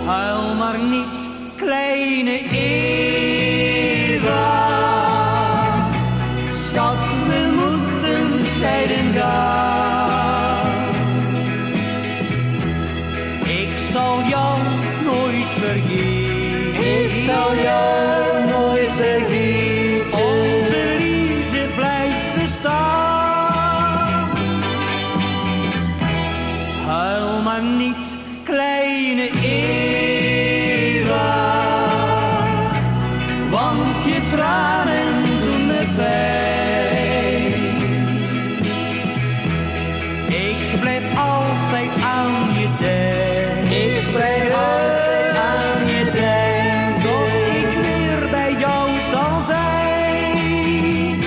Huil maar niet, kleine Eva. Schat, we moeten scheiden gaan. Ik zal jou nooit vergeten. Ik zal jou nooit vergeten. Onze liefde blijft bestaan. Huil maar niet, kleine Eva, want je tranen doen me pijn. Ik blijf altijd aan je denken. Ik blijf altijd aan je denken. Tot ik weer bij jou zal zijn.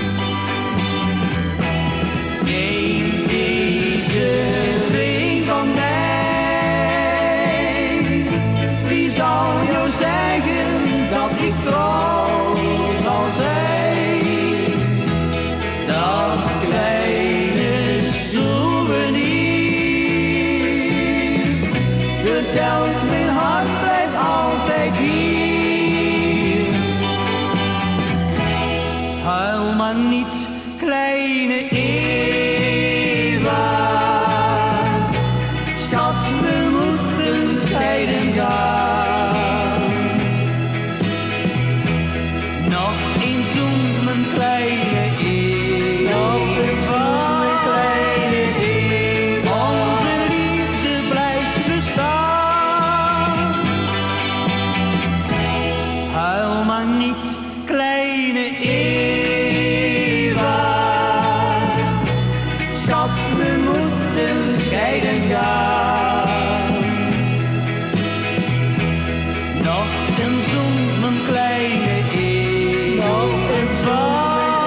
Neem deze ring van mij. Wie zal jou zeggen dat ik trouw zal zijn? Dat kleine souvenir vertelt mijn hart blijft altijd hier. Huil maar niet, kleine Eva. Schat, we moeten scheiden gaan. Nog een zoen, mijn kleine Eva. Nog een zoen, mijn kleine Eva. Onze liefde blijft bestaan. Huil maar niet, kleine Eva. Schat, we moeten scheiden gaan. Nog een zoen, mijn kleine Eva. Nog een zoen,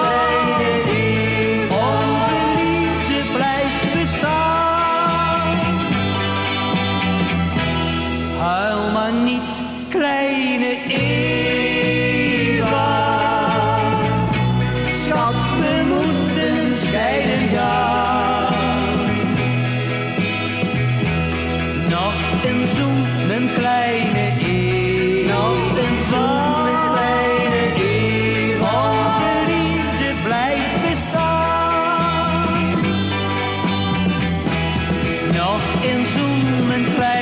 mijn kleine Eva. Onze liefde blijft bestaan. Huil maar niet, kleine Eva. Schat, we moeten scheiden gaan. Nog een zoen, mijn kleine Eva. Nog een zoen, mijn kleine Eva. Onze liefde blijft bestaan. Nog een zoen, mijn kleine